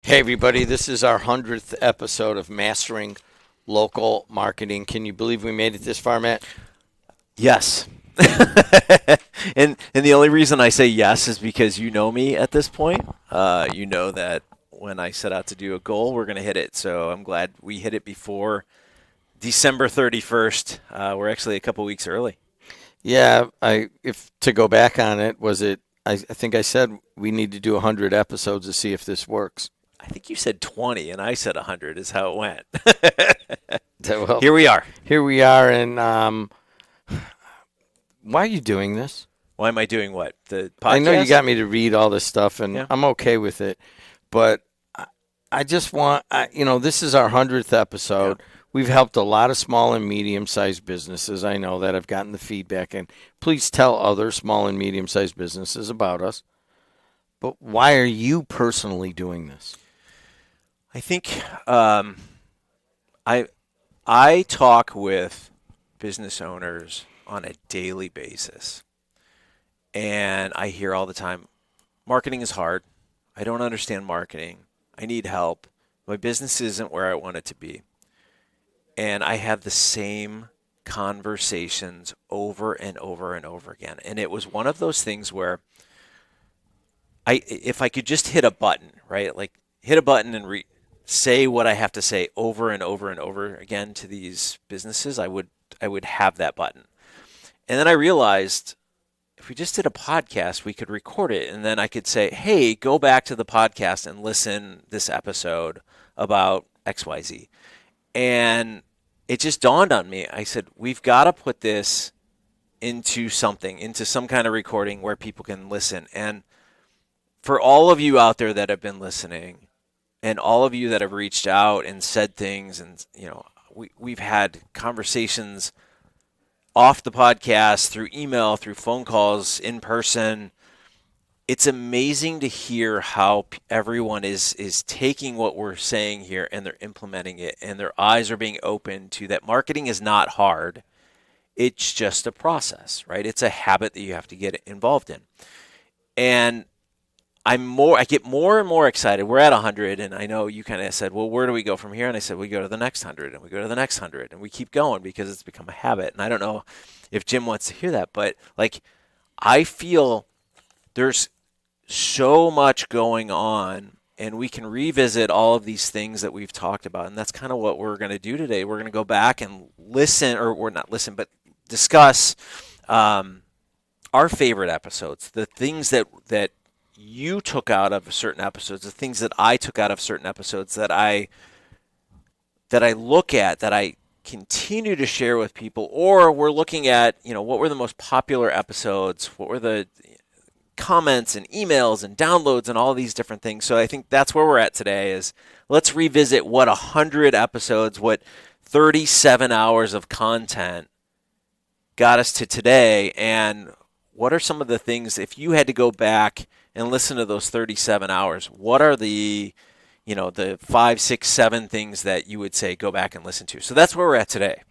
Hey, everybody, this is our 100th episode of Mastering Local Marketing. Can you believe we made it this far, Matt? Yes. and the only reason I say yes is because you know me at this point. You know that when I set out to do a goal, we're going to hit it. So I'm glad we hit it before December 31st. We're actually a couple weeks early. Yeah, if to go back on it, I think I said we need to do 100 episodes to see if this works. I think you said 20 and I said 100 is how it went. Well, Here we are. here we are, and why are you doing this? Why am I doing what? The podcast? I know you got me to read all this stuff, and Yeah. I'm okay with it, but I just want, this is our 100th episode. Yeah. We've helped a lot of small and medium-sized businesses, I know, that have gotten the feedback, and please tell other small and medium-sized businesses about us. But why are you personally doing this? I think I talk with business owners on a daily basis, and I hear all the time, marketing is hard. I don't understand marketing. I need help. My business isn't where I want it to be. And I have the same conversations over and over and over again. And it was one of those things where if I could just hit a button, right? Like hit a button and say what I have to say over and over and over again to these businesses, I would have that button. And then I realized if we just did a podcast, we could record it, and then I could say, hey, go back to the podcast and listen this episode about XYZ. And it just dawned on me. I said, we've got to put this into some kind of recording where people can listen. And for all of you out there that have been listening, and all of you that have reached out and said things, and we've had conversations off the podcast, through email, through phone calls, in person. It's amazing to hear how everyone is taking what we're saying here and they're implementing it, and their eyes are being opened to that marketing is not hard. It's just a process, right? It's a habit that you have to get involved in. And I get more and more excited. We're at 100, and I know you kind of said, well, where do we go from here? And I said, we go to the next 100, and we go to the next 100, and we keep going because it's become a habit. And I don't know if Jim wants to hear that, but I feel there's so much going on, and we can revisit all of these things that we've talked about. And that's kind of what we're going to do today. We're going to go back and listen, or not listen, but discuss our favorite episodes, the things that you took out of certain episodes, the things that I took out of certain episodes that I look at, that I continue to share with people, or we're looking at, what were the most popular episodes, what were the comments and emails and downloads and all these different things. So I think that's where we're at today is let's revisit what 100 episodes, what 37 hours of content got us to today, and what are some of the things, if you had to go back and listen to those 37 hours, what are the 5, 6, 7 things that you would say go back and listen to? So that's where we're at today.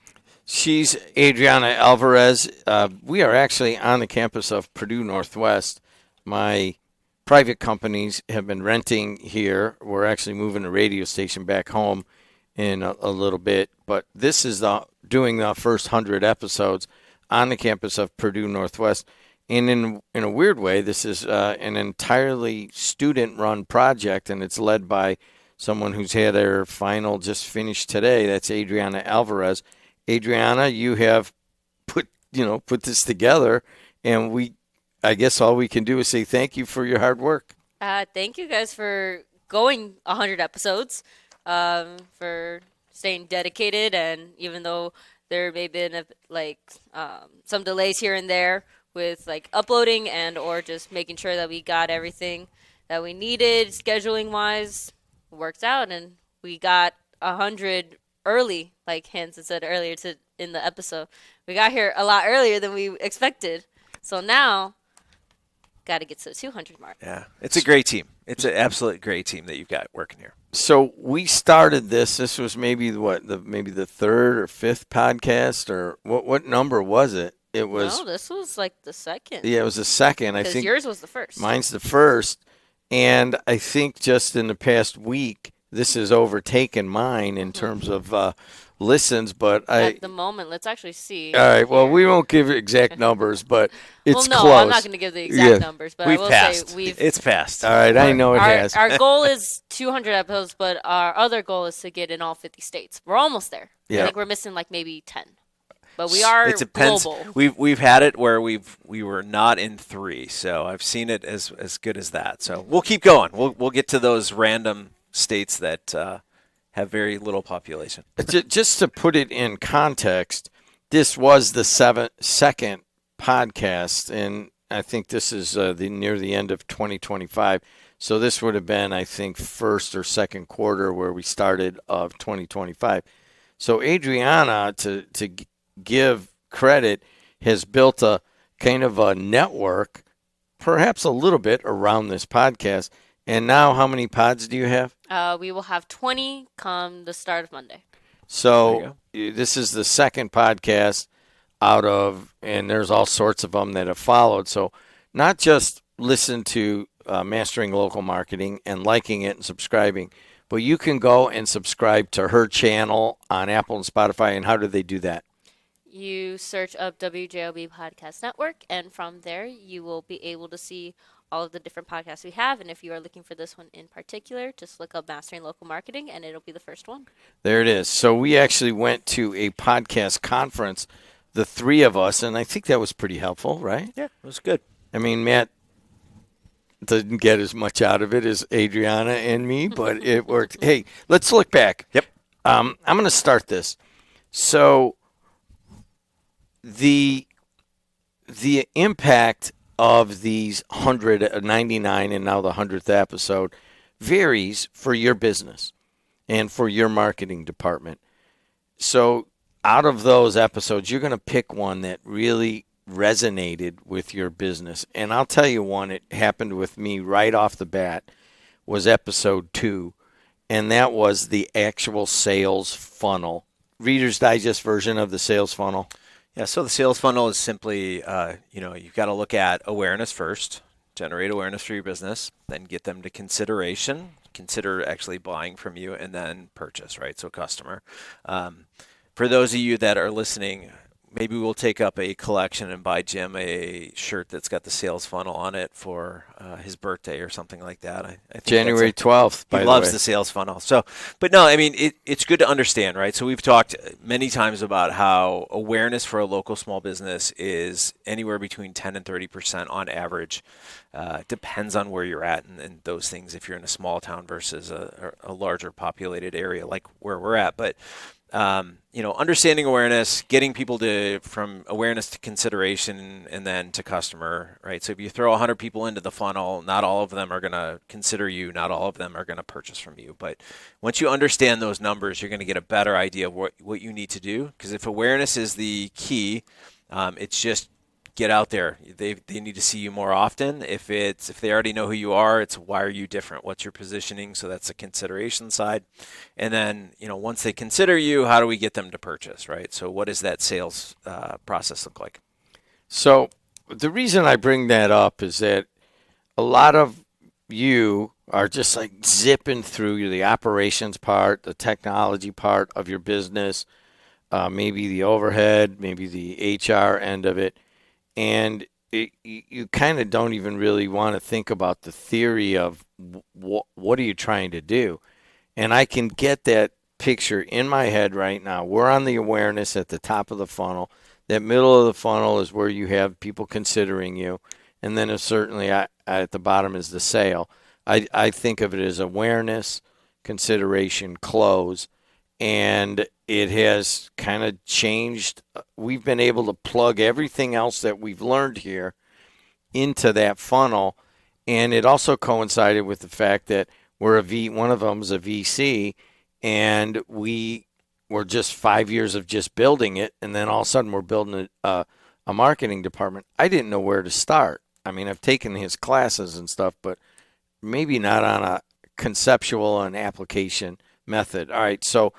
She's Adriana Alvarez. We are actually on the campus of Purdue Northwest. My private companies have been renting here. We're actually moving a radio station back home in a little bit, but this is doing the first 100 episodes on the campus of Purdue Northwest. And in a weird way, this is an entirely student-run project, and it's led by someone who's had their final just finished today. That's Adriana Alvarez. Adriana, you have put this together, and I guess all we can do is say thank you for your hard work. Thank you guys for going 100 episodes, for staying dedicated, and even though there may have been some delays here and there with uploading and or just making sure that we got everything that we needed scheduling wise, worked out, and we got 100 early, like Hanson said earlier in the episode. We got here a lot earlier than we expected, so now got to get to the 200 mark. Yeah, it's a great team. It's an absolute great team that you've got working here. So we started this. This was maybe the third or fifth podcast, or what number was it? It was. No, this was the second. Yeah, it was the second. I think yours was the first. Mine's the first, And I think just in the past week, this has overtaken mine in terms of listens. But At the moment, let's actually see. all right, well, Here. we won't give exact numbers, but Well, it's no, close. I'm not going to give the exact Yeah. numbers, but I We've will passed. say we've. It's passed. All right, I know it our, has. our goal is 200 episodes, but our other goal is to get in all 50 states. We're almost there. Yeah. I think we're missing like maybe 10. But we are It depends. global. We've had it where we were not in 3, so I've seen it as good as that. So we'll keep going. We'll get to those random states that have very little population. Just to put it in context, this was the second podcast, and I think this is near the end of 2025. So this would have been, I think, first or second quarter where we started of 2025. So Adriana, to give credit, has built a kind of a network, perhaps a little bit around this podcast. And now, how many pods do you have? We will have 20 come the start of Monday. So this is the second podcast out of, and there's all sorts of them that have followed. So not just listen to Mastering Local Marketing and liking it and subscribing, but you can go and subscribe to her channel on Apple and Spotify. And how do they do that? You search up WJOB Podcast Network, and from there you will be able to see all of the different podcasts we have. And if you are looking for this one in particular, just look up Mastering Local Marketing, and it'll be the first one. There it is. So we actually went to a podcast conference, the three of us, and I think that was pretty helpful, right? Yeah, it was good. I mean, Matt didn't get as much out of it as Adriana and me, but it worked. Hey, let's look back. Yep. I'm going to start this. So the impact of these 199 and now the 100th episode varies for your business and for your marketing department. So out of those episodes, you're going to pick one that really resonated with your business. And I'll tell you one, it happened with me right off the bat, was episode 2, and that was the actual sales funnel. Reader's Digest version of the sales funnel. Yeah, so the sales funnel is simply, you've got to look at awareness first, generate awareness for your business, then get them to consider actually buying from you, and then purchase, right? So customer. For those of you that are listening, maybe we'll take up a collection and buy Jim a shirt that's got the sales funnel on it for his birthday or something like that. I think January 12th, by he the loves way. the sales funnel. So, but no, I mean, it's good to understand, right? So we've talked many times about how awareness for a local small business is anywhere between 10 and 30% on average. Depends on where you're at and those things if you're in a small town versus a larger populated area like where we're at. But understanding awareness, getting people from awareness to consideration and then to customer, right? So if you throw 100 people into the funnel, not all of them are going to consider you, not all of them are going to purchase from you. But once you understand those numbers, you're going to get a better idea of what you need to do. Because if awareness is the key, it's just get out there. They need to see you more often. If they already know who you are, it's why are you different? What's your positioning? So that's the consideration side. And then, once they consider you, how do we get them to purchase, right? So what does that sales process look like? So the reason I bring that up is that a lot of you are just like zipping through the operations part, the technology part of your business, maybe the overhead, maybe the HR end of it. And you kind of don't even really want to think about the theory of what are you trying to do. And I can get that picture in my head right now. We're on the awareness at the top of the funnel. That middle of the funnel is where you have people considering you. And then certainly at the bottom is the sale. I think of it as awareness, consideration, close. And it has kind of changed. We've been able to plug everything else that we've learned here into that funnel. And it also coincided with the fact that one of them's a VC, and we were just 5 years of just building it. And then all of a sudden we're building a marketing department. I didn't know where to start. I mean, I've taken his classes and stuff, but maybe not on a conceptual and application method. All right. So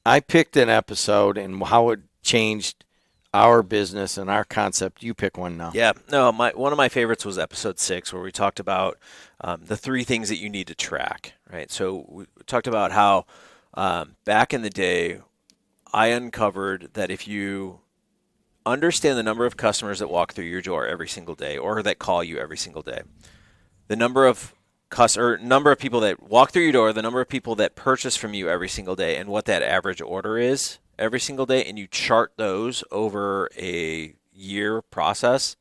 I picked an episode and how it changed our business and our concept. You pick one now. Yeah, no, one of my favorites was episode 6, where we talked about the 3 things that you need to track, right? So we talked about how back in the day, I uncovered that if you understand the number of customers that walk through your door every single day or that call you every single day, the number of number of people that walk through your door, the number of people that purchase from you every single day, and what that average order is every single day, and you chart those over a year process,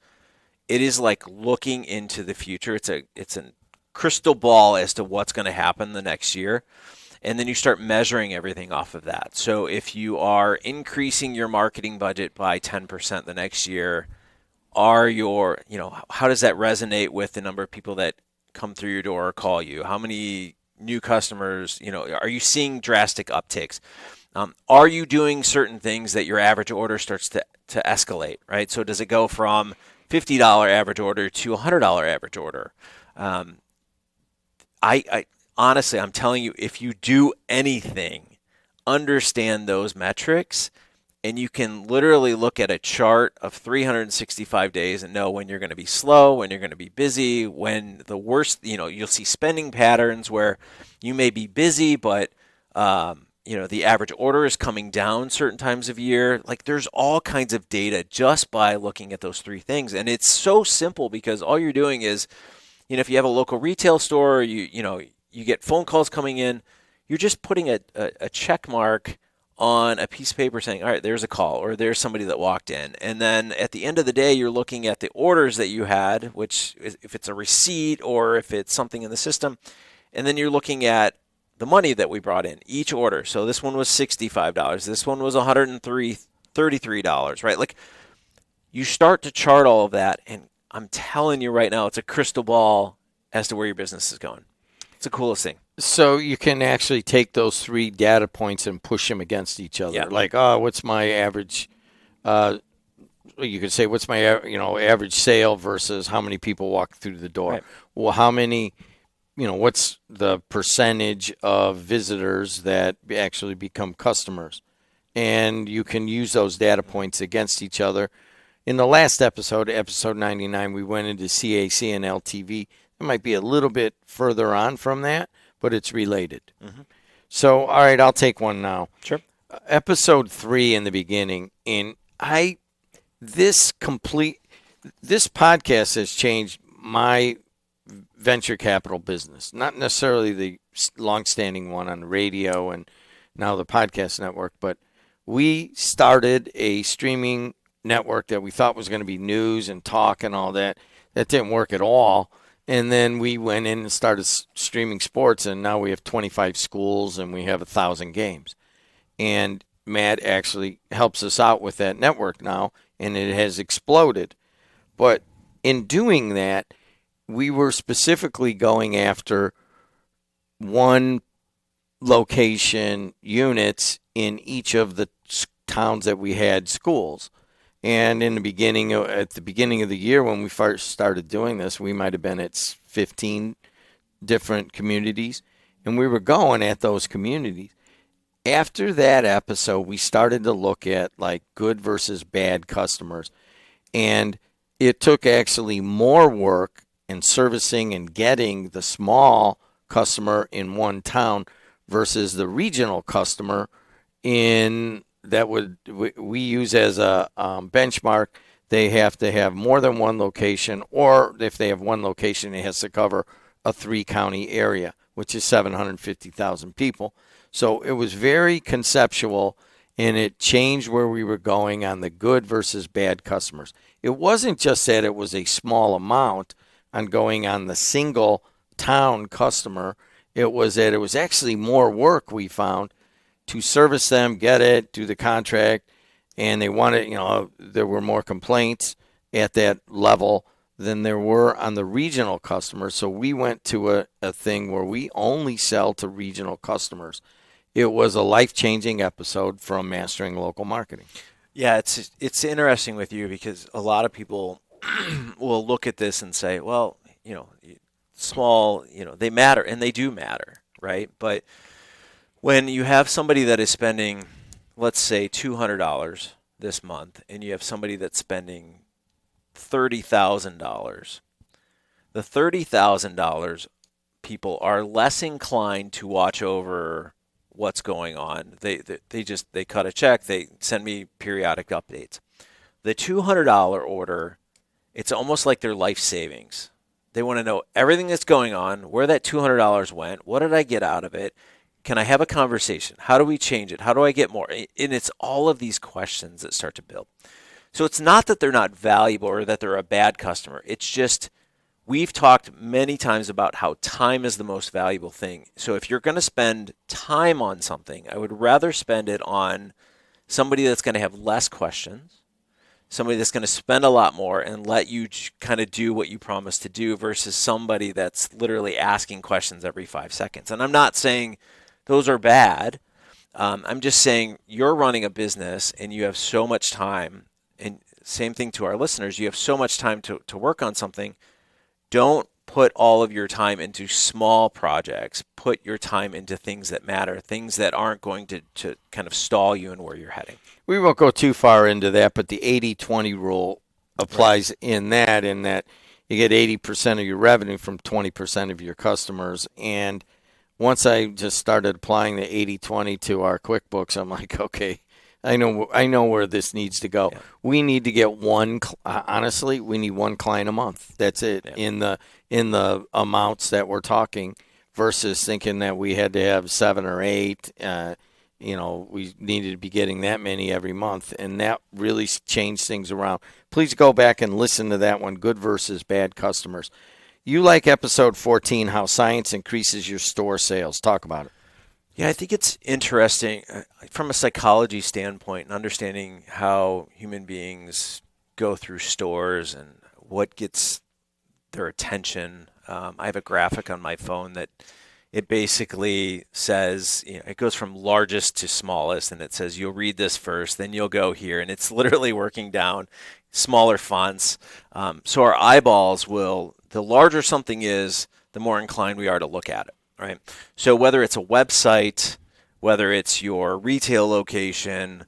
it is like looking into the future. It's a crystal ball as to what's going to happen the next year. And then you start measuring everything off of that. So if you are increasing your marketing budget by 10% the next year, how does that resonate with the number of people that come through your door or call you? How many new customers, are you seeing drastic upticks? Are you doing certain things that your average order starts to escalate, right? So does it go from $50 average order to $100 average order? I honestly, I'm telling you, if you do anything, understand those metrics, and you can literally look at a chart of 365 days and know when you're going to be slow, when you're going to be busy, when the worst, you'll see spending patterns where you may be busy, but the average order is coming down certain times of year. Like, there's all kinds of data just by looking at those 3 things. And it's so simple because all you're doing is, if you have a local retail store, you get phone calls coming in, you're just putting a check mark on a piece of paper saying, all right, there's a call, or there's somebody that walked in. And then at the end of the day, you're looking at the orders that you had, which if it's a receipt or if it's something in the system, and then you're looking at the money that we brought in, each order. So this one was $65. This one was $33, right? Like, you start to chart all of that, and I'm telling you right now, it's a crystal ball as to where your business is going. It's the coolest thing. So you can actually take those 3 data points and push them against each other. Yeah. Like, what's my average? You could say, what's my average sale versus how many people walk through the door? Right. Well, how many? What's the percentage of visitors that actually become customers? And you can use those data points against each other. In the last episode 99, we went into CAC and LTV. It might be a little bit further on from that, but it's related. Mm-hmm. So, all right, I'll take one now. Sure. Episode 3 in the beginning, this podcast has changed my venture capital business. Not necessarily the long-standing one on the radio and now the podcast network, but we started a streaming network that we thought was going to be news and talk and all that. That didn't work at all. And then we went in and started streaming sports, and now we have 25 schools and we have 1,000 games. And Matt actually helps us out with that network now, and it has exploded. But in doing that, we were specifically going after one location units in each of the towns that we had schools. And at the beginning of the year when we first started doing this, we might have been at 15 different communities, and we were going at those communities. After that episode, we started to look at like good versus bad customers, and it took actually more work in servicing and getting the small customer in one town versus the regional customer we use as a benchmark. They have to have more than one location, or if they have one location, it has to cover a 3-county area, which is 750,000 people. So it was very conceptual, and it changed where we were going on the good versus bad customers. It wasn't just that it was a small amount on going on the single town customer. It was that it was actually more work, we found, to service them, get it, do the contract, and they wanted, there were more complaints at that level than there were on the regional customers. So we went to a thing where we only sell to regional customers. It was a life-changing episode from Mastering Local Marketing. Yeah, it's interesting with you because a lot of people will look at this and say, well, small, they matter, and they do matter, right? But when you have somebody that is spending, let's say, $200 this month and you have somebody that's spending $30,000, the $30,000 people are less inclined to watch over what's going on. They cut a check, they send me periodic updates. The $200 order, it's almost like their life savings. They want to know everything that's going on, where that $200 went, what did I get out of it? Can I have a conversation? How do we change it? How do I get more? And it's all of these questions that start to build. So it's not that they're not valuable or that they're a bad customer. It's just we've talked many times about how time is the most valuable thing. So if you're going to spend time on something, I would rather spend it on somebody that's going to have less questions, somebody that's going to spend a lot more and let you kind of do what you promised to do versus somebody that's literally asking questions every 5 seconds. And I'm not saying those are bad. I'm just saying you're running a business and you have so much time, and same thing to our listeners, you have so much time to work on something. Don't put all of your time into small projects. Put your time into things that matter, things that aren't going to kind of stall you in where you're heading. We won't go too far into that, but the 80-20 rule applies in that you get 80% of your revenue from 20% of your customers. And once I just started applying the 80-20 to our QuickBooks, I'm like, okay, I know where this needs to go. Yeah. We need to get honestly, we need one client a month. That's it. Yeah. In the amounts that we're talking versus thinking that we had to have 7 or 8. We needed to be getting that many every month, and that really changed things around. Please go back and listen to that one, good versus bad customers. You like episode 14, how science increases your store sales. Talk about it. Yeah, I think it's interesting from a psychology standpoint and understanding how human beings go through stores and what gets their attention. I have a graphic on my phone that it basically says, it goes from largest to smallest, and it says you'll read this first, then you'll go here, and it's literally working down smaller fonts. So our eyeballs the larger something is, the more inclined we are to look at it. Right. So whether it's a website, whether it's your retail location,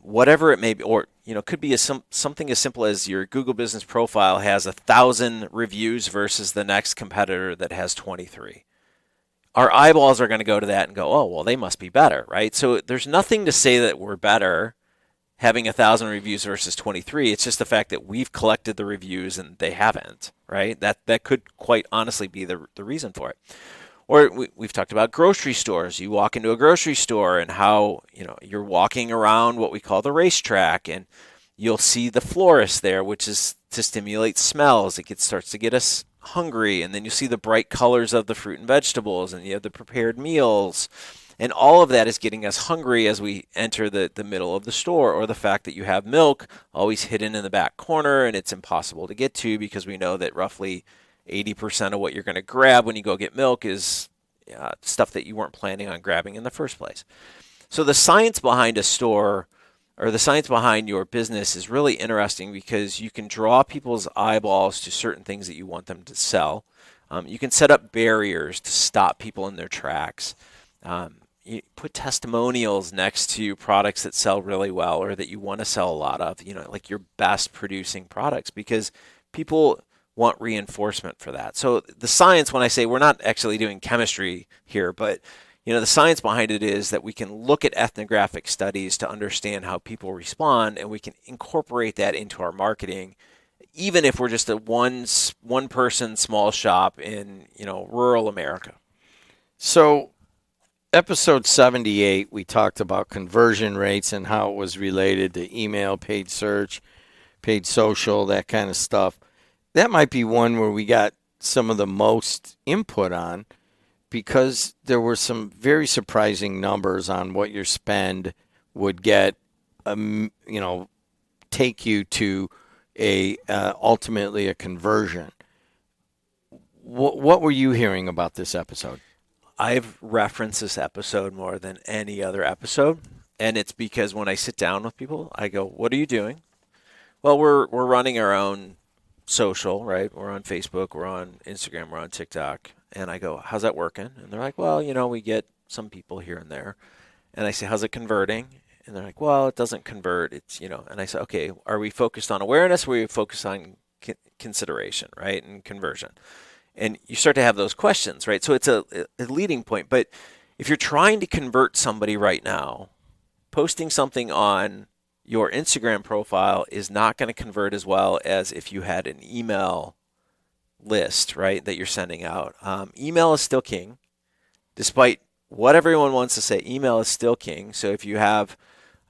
whatever it may be, or it could be something as simple as your Google Business Profile has 1,000 reviews versus the next competitor that has 23. Our eyeballs are going to go to that and go, oh, well, they must be better, right? So there's nothing to say that we're better having 1,000 reviews versus 23. It's just the fact that we've collected the reviews and they haven't, right? That could quite honestly be the reason for it. Or we've talked about grocery stores. You walk into a grocery store and how you're walking around what we call the racetrack, and you'll see the florist there, which is to stimulate smells. It starts to get us hungry, and then you see the bright colors of the fruit and vegetables, and you have the prepared meals, and all of that is getting us hungry as we enter the middle of the store. Or the fact that you have milk always hidden in the back corner and it's impossible to get to because we know that roughly 80% of what you're going to grab when you go get milk is stuff that you weren't planning on grabbing in the first place. So the science behind a store, or the science behind your business, is really interesting because you can draw people's eyeballs to certain things that you want them to sell. You can set up barriers to stop people in their tracks. You put testimonials next to products that sell really well or that you want to sell a lot of, like your best producing products, because people want reinforcement for that. So the science, when I say we're not actually doing chemistry here, but the science behind it is that we can look at ethnographic studies to understand how people respond, and we can incorporate that into our marketing, even if we're just a one person small shop in rural America. So episode 78, we talked about conversion rates and how it was related to email, paid search, paid social, that kind of stuff. That might be one where we got some of the most input on, because there were some very surprising numbers on what your spend would get, take you to ultimately a conversion. What were you hearing about this episode? I've referenced this episode more than any other episode, and it's because when I sit down with people, I go, "What are you doing?" Well, we're running our own social, right? We're on Facebook, we're on Instagram, we're on TikTok. And I go, how's that working? And they're like, well, we get some people here and there. And I say, how's it converting? And they're like, well, it doesn't convert. It's, and I said, okay, are we focused on awareness or are we focused on consideration, right? And conversion. And you start to have those questions, right? So it's a leading point. But if you're trying to convert somebody right now, posting something on your Instagram profile is not going to convert as well as if you had an email list, right, that you're sending out. Email is still king, despite what everyone wants to say. Email is still king. So if you have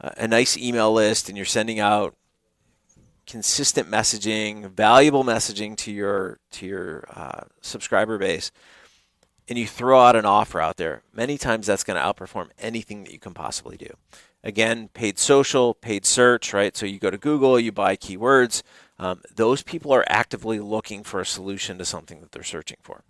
a nice email list and you're sending out consistent messaging, valuable messaging to your subscriber base, and you throw out an offer out there, many times that's going to outperform anything that you can possibly do. Again, paid social, paid search, right? So you go to Google, you buy keywords. Those people are actively looking for a solution to something that they're searching for.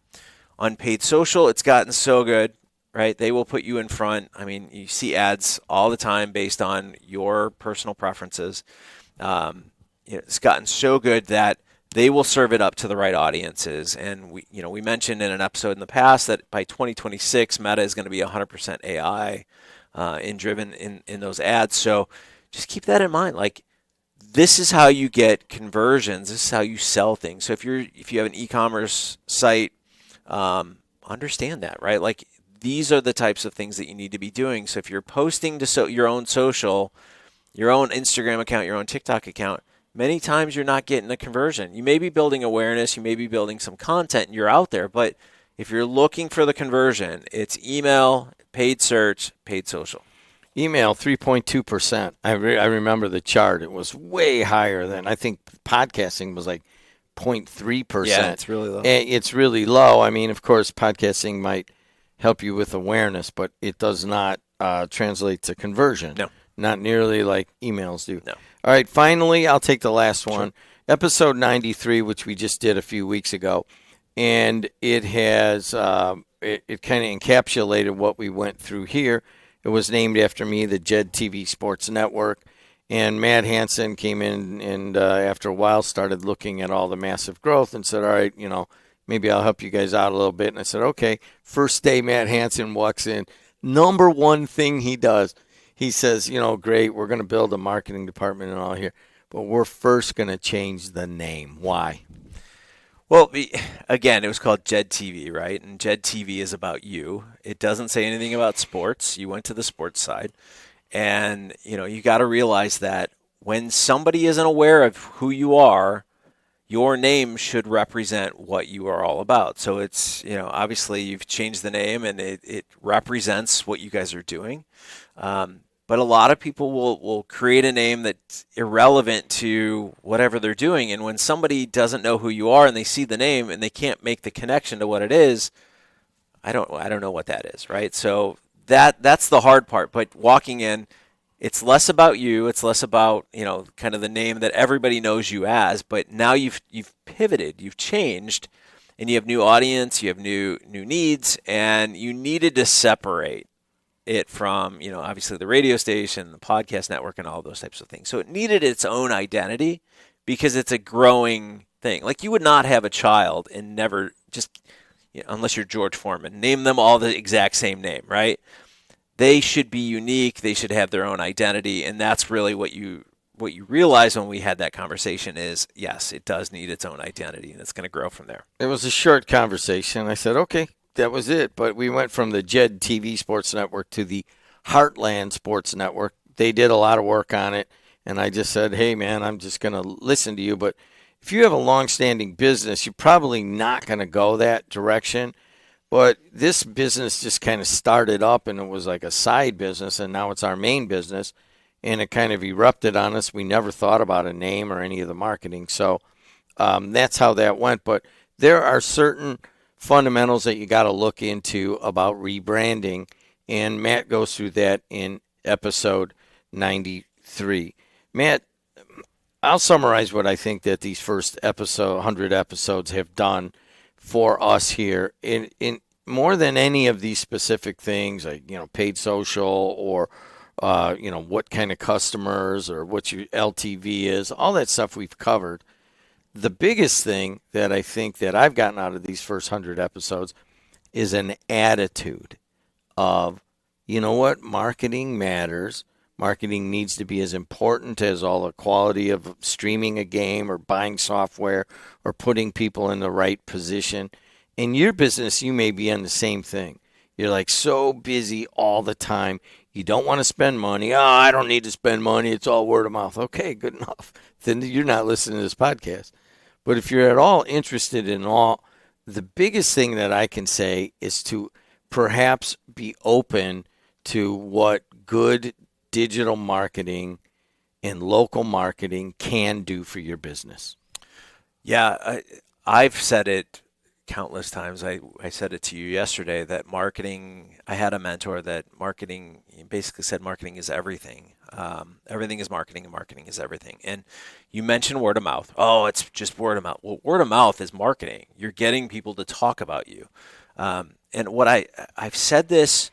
On paid social, it's gotten so good, right? They will put you in front. I mean, you see ads all the time based on your personal preferences. It's gotten so good that they will serve it up to the right audiences. And we mentioned in an episode in the past that by 2026, Meta is going to be 100% AI driven in those ads. So just keep that in mind. Like, this is how you get conversions. This is how you sell things. So if you have an e-commerce site, understand that, right? Like, these are the types of things that you need to be doing. So if you're posting to your own social, your own Instagram account, your own TikTok account, many times you're not getting a conversion. You may be building awareness, you may be building some content, and you're out there, but if you're looking for the conversion, it's email, paid search, paid social. Email 3.2%. I remember the chart. It was way higher than, I think podcasting was like 0.3%. Yeah, it's really low. It's really low. I mean, of course, podcasting might help you with awareness, but it does not translate to conversion. No. Not nearly like emails do. No. All right, finally, I'll take the last one. Sure. Episode 93, which we just did a few weeks ago, and it has it kind of encapsulated what we went through here. It was named after me, the Jed TV Sports Network, and Matt Hansen came in and after a while started looking at all the massive growth and said, all right, maybe I'll help you guys out a little bit. And I said, okay. First day Matt Hansen walks in, number one thing he does, he says, great, we're going to build a marketing department and all here, but we're first going to change the name. Why? Well, again, it was called Jed TV, right? And Jed TV is about you. It doesn't say anything about sports. You went to the sports side. And, you got to realize that when somebody isn't aware of who you are, your name should represent what you are all about. So it's, obviously you've changed the name and it represents what you guys are doing. But a lot of people will create a name that's irrelevant to whatever they're doing. And when somebody doesn't know who you are and they see the name and they can't make the connection to what it is, I don't know what that is, right? So that's the hard part. But walking in, it's less about you. It's less about, kind of the name that everybody knows you as. But now you've pivoted, you've changed, and you have new audience, you have new needs, and you needed to separate it from, obviously the radio station, the podcast network, and all those types of things. So it needed its own identity because it's a growing thing. Like, you would not have a child and never just, unless you're George Foreman, name them all the exact same name, right? They should be unique. They should have their own identity. And that's really what you realize when we had that conversation is, yes, it does need its own identity, and it's going to grow from there. It was a short conversation. I said, okay. That was it. But we went from the Jed TV Sports Network to the Heartland Sports Network. They did a lot of work on it. And I just said, hey, man, I'm just going to listen to you. But if you have a long-standing business, you're probably not going to go that direction. But this business just kind of started up, and it was like a side business, and now it's our main business. And it kind of erupted on us. We never thought about a name or any of the marketing. So that's how that went. But there are certain fundamentals that you got to look into about rebranding, and Matt goes through that in episode 93. Matt, I'll summarize what I think that these first 100 episodes have done for us here in more than any of these specific things, like paid social or what kind of customers or what your LTV is, all that stuff we've covered. The biggest thing that I think that I've gotten out of these first 100 episodes is an attitude of, marketing matters, Marketing needs to be as important as all the quality of streaming a game or buying software or putting people in the right position. In your business, you may be on the same thing. You're like so busy all the time. You don't want to spend money. Oh, I don't need to spend money. It's all word of mouth. Okay, good enough. Then you're not listening to this podcast. But if you're at all interested in all, the biggest thing that I can say is to perhaps be open to what good digital marketing and local marketing can do for your business. Yeah, I've said it countless times. I said it to you yesterday that marketing, I had a mentor that marketing, he basically said marketing is everything. Everything is marketing and marketing is everything. And you mentioned word of mouth. Oh, it's just word of mouth. Well, word of mouth is marketing. You're getting people to talk about you. And what I've said this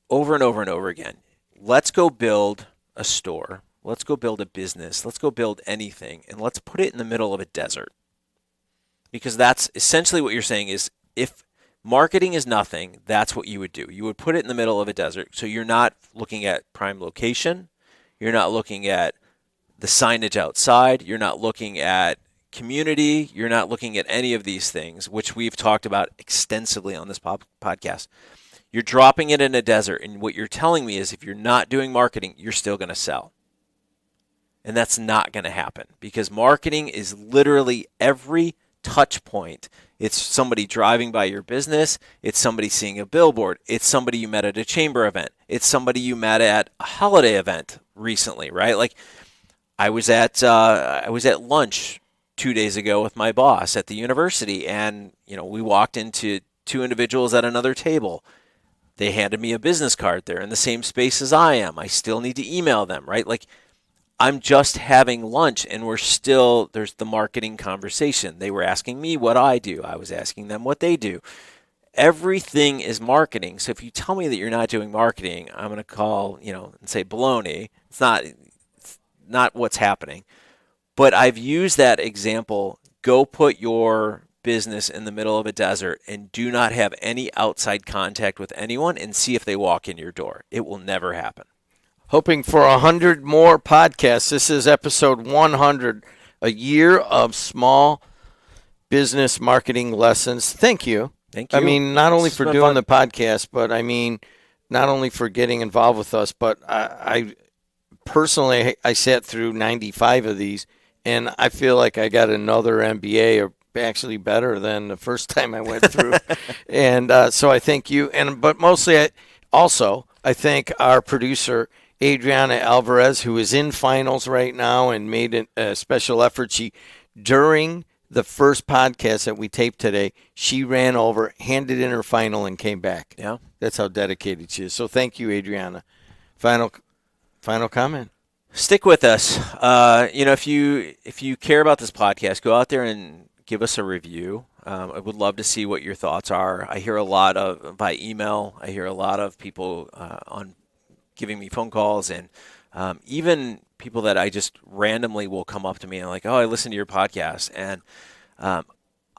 over and over and over again. Let's go build a store. Let's go build a business. Let's go build anything. And let's put it in the middle of a desert. Because that's essentially what you're saying is if marketing is nothing, that's what you would do. You would put it in the middle of a desert. So you're not looking at prime location. You're not looking at the signage outside. You're not looking at community. You're not looking at any of these things, which we've talked about extensively on this podcast. You're dropping it in a desert, and what you're telling me is if you're not doing marketing, you're still going to sell. And that's not going to happen because marketing is literally every touch point. It's somebody driving by your business. It's somebody seeing a billboard. It's somebody you met at a chamber event. It's somebody you met at a holiday event recently, right? Like I was at lunch 2 days ago with my boss at the university, and we walked into two individuals at another table. They handed me a business card. They're in the same space as I am. I still need to email them, right? Like I'm just having lunch and there's the marketing conversation. They were asking me what I do. I was asking them what they do. Everything is marketing. So if you tell me that you're not doing marketing, I'm going to call, and say baloney. It's not what's happening. But I've used that example. Go put your business in the middle of a desert and do not have any outside contact with anyone and see if they walk in your door. It will never happen. Hoping for 100 more podcasts. This is episode 100, a year of small business marketing lessons. Thank you. Thank you. I mean, not only for doing the podcast, but I mean, not only for getting involved with us, but I personally, I sat through 95 of these, and I feel like I got another MBA, or actually better than the first time I went through. And so I thank you. But mostly, I thank our producer, Adriana Alvarez, who is in finals right now and made a special effort. During the first podcast that we taped today, she ran over, handed in her final, and came back. Yeah. That's how dedicated she is. So thank you, Adriana. Final comment. Stick with us. If you care about this podcast, go out there and give us a review. I would love to see what your thoughts are. I hear a lot by email. I hear a lot of people on giving me phone calls, and even people that I just randomly will come up to me and like, oh, I listened to your podcast, and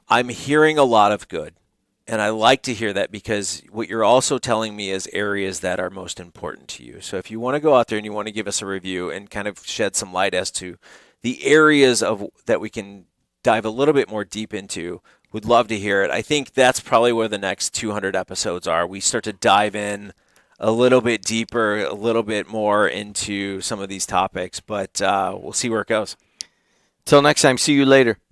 I'm hearing a lot of good. And I like to hear that because what you're also telling me is areas that are most important to you. So if you want to go out there and you want to give us a review and kind of shed some light as to the areas that we can dive a little bit more deep into, would love to hear it. I think that's probably where the next 200 episodes are. We start to dive in a little bit deeper, a little bit more into some of these topics, but we'll see where it goes. Till next time, see you later.